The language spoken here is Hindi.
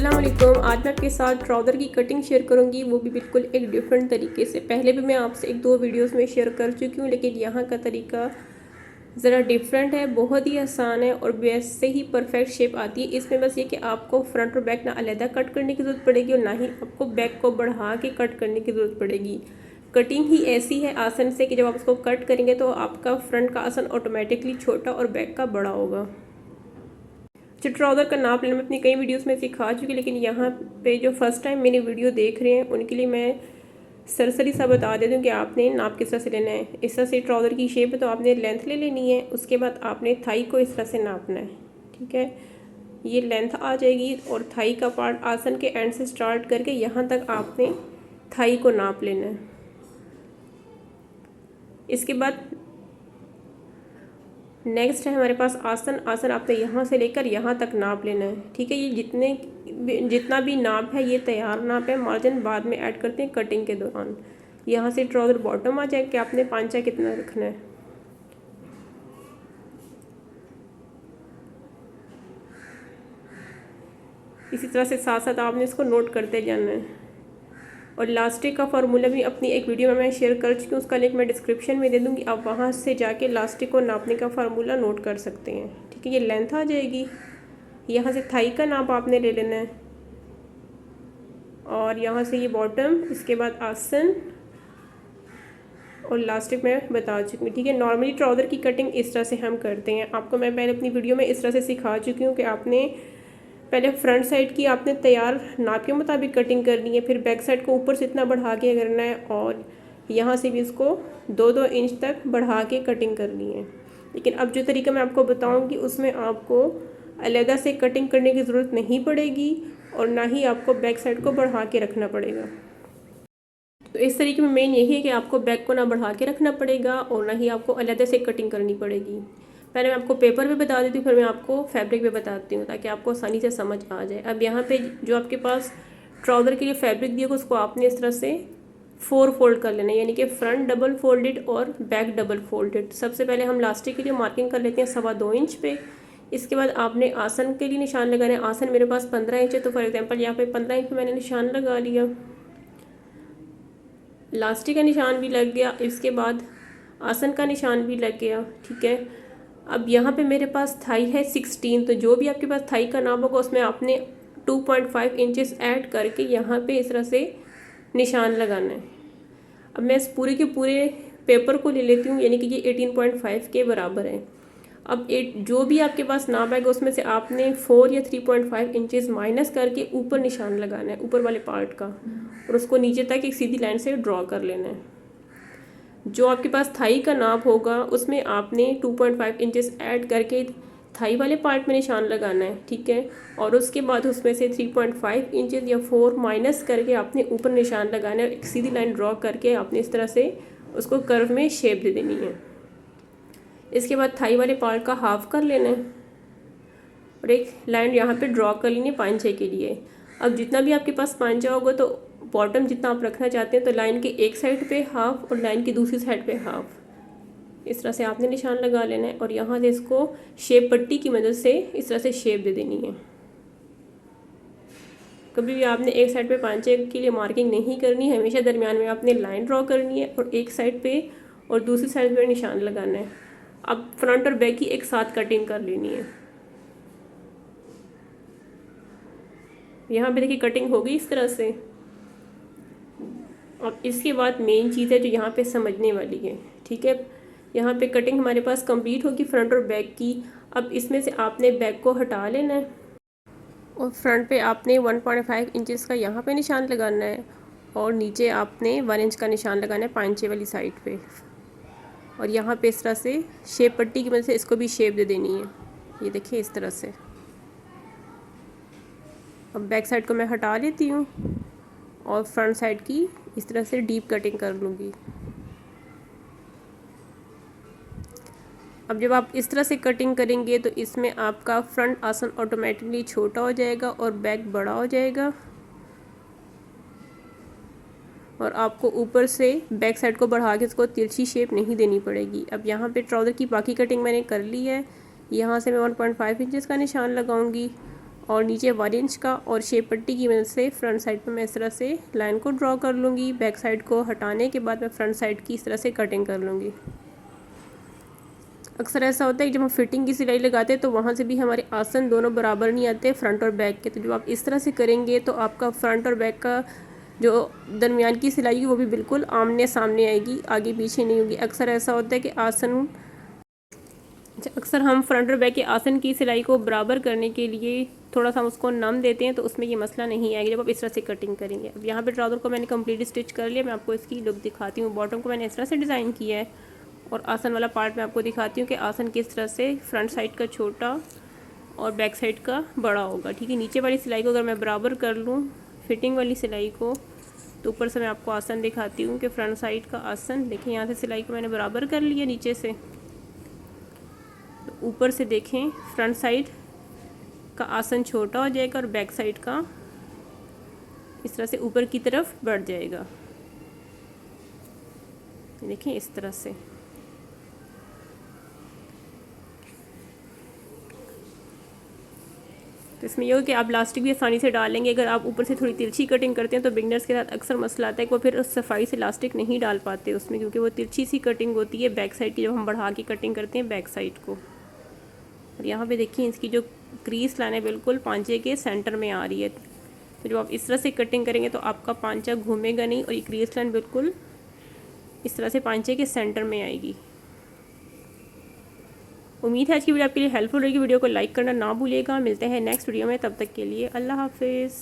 अस्सलाम वालेकुम। आज मैं आपके साथ ट्राउज़र की कटिंग शेयर करूंगी, वो भी बिल्कुल एक डिफरेंट तरीके से। पहले भी मैं आपसे एक दो वीडियोस में शेयर कर चुकी हूँ, लेकिन यहाँ का तरीका ज़रा डिफरेंट है, बहुत ही आसान है और वैसे ही परफेक्ट शेप आती है। इसमें बस ये कि आपको फ्रंट और बैक ना अलहदा कट करने की ज़रूरत पड़ेगी और ना ही आपको बैक को बढ़ा के कट करने की ज़रूरत पड़ेगी। कटिंग ही ऐसी है आसन से कि जब आप उसको कट करेंगे तो आपका फ्रंट का आसन ऑटोमेटिकली छोटा और बैक का बड़ा होगा। जो ट्राउज़र का नाप लेना मैं अपनी कई वीडियोस में सिखा चुकी, लेकिन यहाँ पे जो फर्स्ट टाइम मेरी वीडियो देख रहे हैं उनके लिए मैं सरसरी सा बता देती हूँ कि आपने नाप किस तरह से लेना है। इस तरह से ट्राउज़र की शेप है तो आपने लेंथ ले लेनी है, उसके बाद आपने थाई को इस तरह से नापना है। ठीक है, ये लेंथ आ जाएगी और थाई का पार्ट आसन के एंड से स्टार्ट करके यहाँ तक आपने थाई को नाप लेना है। इसके बाद नेक्स्ट है हमारे पास आसन। आसन आपने यहाँ से लेकर यहाँ तक नाप लेना है। ठीक है, ये जितना भी नाप है ये तैयार नाप है, मार्जिन बाद में ऐड करते हैं कटिंग के दौरान। यहाँ से ट्राउज़र बॉटम आ जाए कि आपने पांचा कितना रखना है। इसी तरह से साथ साथ आपने इसको नोट करते जाना है। और लास्टिक का फार्मूला भी अपनी एक वीडियो में मैं शेयर कर चुकी हूँ, उसका लिंक मैं डिस्क्रिप्शन में दे दूँगी, आप वहाँ से जाके लास्टिक को नापने का फार्मूला नोट कर सकते हैं। ठीक है, ये लेंथ आ जाएगी। यहाँ से थाई का नाप आपने ले लेना है और यहाँ से ये बॉटम, इसके बाद आसन और लास्टिक मैं बता चुकी हूँ। ठीक है, नॉर्मली ट्राउज़र की कटिंग इस तरह से हम करते हैं। आपको मैं पहले अपनी वीडियो में इस तरह से सिखा चुकी हूँ कि आपने पहले फ्रंट साइड की आपने तैयार नाप के मुताबिक कटिंग करनी है, फिर बैक साइड को ऊपर से इतना बढ़ा के करना है और यहाँ से भी इसको 2-2 इंच तक बढ़ा के कटिंग करनी है। लेकिन अब जो तरीका मैं आपको बताऊँगी उसमें आपको अलग से कटिंग करने की ज़रूरत नहीं पड़ेगी और ना ही आपको बैक साइड को बढ़ा के रखना पड़ेगा। तो इस तरीके में मेन यही है कि आपको बैक को ना बढ़ा के रखना पड़ेगा और ना ही आपको अलग से कटिंग करनी पड़ेगी। पहले मैं आपको पेपर पे बता देती हूँ, फिर मैं आपको फैब्रिक पे बताती हूँ ताकि आपको आसानी से समझ आ जाए। अब यहाँ पे जो आपके पास ट्राउज़र के लिए फैब्रिक दिया उसको आपने इस तरह से 4 फोल्ड कर लेना है, यानी कि फ्रंट डबल फोल्डेड और बैक डबल फोल्डेड। सबसे पहले हम लास्टिक के लिए मार्किंग कर लेते हैं 2.25 इंच पे। इसके बाद आपने आसन के लिए निशान लगाना है। आसन मेरे पास 15 इंच है, तो फॉर एग्जाम्पल यहाँ पे 15 इंच पे मैंने निशान लगा लिया। लास्टिक का निशान भी लग गया, इसके बाद आसन का निशान भी लग गया। ठीक है, अब यहाँ पे मेरे पास थाई है 16, तो जो भी आपके पास थाई का नाप होगा उसमें आपने 2.5 इंचेस ऐड करके यहाँ पे इस तरह से निशान लगाना है। अब मैं इस पूरे के पूरे पेपर को ले लेती हूँ, यानी कि ये 18.5 के बराबर है। अब जो भी आपके पास नाप आएगा उसमें से आपने 4 या 3.5 इंचेस माइनस करके ऊपर निशान लगाना है, ऊपर वाले पार्ट का, और उसको नीचे तक एक सीधी लाइन से ड्रॉ कर लेना है। जो आपके पास थाई का नाप होगा उसमें आपने 2.5 इंचेस ऐड करके थाई वाले पार्ट में निशान लगाना है। ठीक है, और उसके बाद उसमें से 3.5 इंचेस या 4 माइनस करके आपने ऊपर निशान लगाना है। एक सीधी लाइन ड्रॉ करके आपने इस तरह से उसको कर्व में शेप दे देनी है। इसके बाद थाई वाले पार्ट का हाफ कर लेना है और एक लाइन यहाँ पे ड्रॉ कर लेनी है पांचे के लिए। अब जितना भी आपके पास पांचा होगा तो बॉटम जितना आप रखना चाहते हैं तो लाइन के एक साइड पे हाफ और लाइन की दूसरी साइड पे हाफ, इस तरह से आपने निशान लगा लेना है और यहाँ से इसको शेप पट्टी की मदद से इस तरह से शेप दे देनी है। कभी भी आपने एक साइड पे पांचे के लिए मार्किंग नहीं करनी है, हमेशा दरमियान में आपने लाइन ड्रॉ करनी है और एक साइड पे और दूसरी साइड पे निशान लगाना है। अब फ्रंट और बैक की एक साथ कटिंग कर लेनी है। यहाँ पे देखिए कटिंग हो गई इस तरह से। अब इसके बाद मेन चीज़ है जो यहाँ पे समझने वाली है। ठीक है, यहाँ पे कटिंग हमारे पास कंप्लीट होगी फ्रंट और बैक की। अब इसमें से आपने बैक को हटा लेना है और फ्रंट पे आपने 1.5 इंचेस का यहाँ पे निशान लगाना है और नीचे आपने 1 इंच का निशान लगाना है पांचे वाली साइड पे, और यहाँ पे इस तरह से शेप पट्टी की मदद से इसको भी शेप दे देनी है। ये देखिए इस तरह से। अब बैक साइड को मैं हटा लेती हूँ और फ्रंट साइड की इस तरह से डीप कटिंग कर लूँगी। अब जब आप इस तरह से कटिंग करेंगे तो इसमें आपका फ्रंट आसन ऑटोमेटिकली छोटा हो जाएगा और बैक बड़ा हो जाएगा और आपको ऊपर से बैक साइड को बढ़ा के इसको तिरछी शेप नहीं देनी पड़ेगी। अब यहाँ पे ट्राउज़र की बाकी कटिंग मैंने कर ली है। यहाँ से मैं 1.5 इंचेस का निशान लगाऊंगी और नीचे 1 इंच का, और शेप पट्टी की मदद से फ्रंट साइड पर मैं इस तरह से लाइन को ड्रॉ कर लूँगी। बैक साइड को हटाने के बाद मैं फ्रंट साइड की इस तरह से कटिंग कर लूँगी। अक्सर ऐसा होता है कि जब हम फिटिंग की सिलाई लगाते हैं तो वहाँ से भी हमारे आसन दोनों बराबर नहीं आते फ्रंट और बैक के। तो जब आप इस तरह से करेंगे तो आपका फ्रंट और बैक का जो दरमियान की सिलाई है वो भी बिल्कुल आमने सामने आएगी, आगे पीछे नहीं होगी। अक्सर ऐसा होता है कि अक्सर हम फ्रंट और बैक के आसन की सिलाई को बराबर करने के लिए थोड़ा सा हम उसको नम देते हैं, तो उसमें ये मसला नहीं आएगा जब आप इस तरह से कटिंग करेंगे। अब यहाँ पे ट्राउज़र को मैंने कंप्लीट स्टिच कर लिया। मैं आपको इसकी लुक दिखाती हूँ। बॉटम को मैंने इस तरह से डिज़ाइन किया है और आसन वाला पार्ट मैं आपको दिखाती हूँ कि आसन किस तरह से फ्रंट साइड का छोटा और बैक साइड का बड़ा होगा। ठीक है, नीचे वाली सिलाई को अगर मैं बराबर कर लूँ फिटिंग वाली सिलाई को, तो ऊपर से मैं आपको आसन दिखाती हूँ कि फ्रंट साइड का आसन देखिए, यहाँ से सिलाई को मैंने बराबर कर लिया नीचे से, तो ऊपर से देखें फ्रंट साइड का आसन छोटा हो जाएगा और बैक साइड का इस तरह से ऊपर की तरफ बढ़ जाएगा। देखें इस तरह से। तो इसमें यह हो कि आप लास्टिक भी आसानी से डालेंगे। अगर आप ऊपर से थोड़ी तिरछी कटिंग करते हैं तो बिगनर्स के साथ अक्सर मसला आता है कि वो फिर उस सफाई से लास्टिक नहीं डाल पाते उसमें, क्योंकि वो तिरछी सी कटिंग होती है बैक साइड की, जब हम बढ़ा के कटिंग करते हैं बैक साइड को। और यहाँ पे देखिए इसकी जो क्रीज लाइन है बिल्कुल पांचे के सेंटर में आ रही है। तो जब आप इस तरह से कटिंग करेंगे तो आपका पांचा घूमेगा नहीं और ये क्रीज लाइन बिल्कुल इस तरह से पांचे के सेंटर में आएगी। उम्मीद है आज की वीडियो आपके लिए हेल्पफुल रहेगी। वीडियो को लाइक करना ना भूलिएगा। मिलते हैं नेक्स्ट वीडियो में, तब तक के लिए अल्लाह हाफिज़।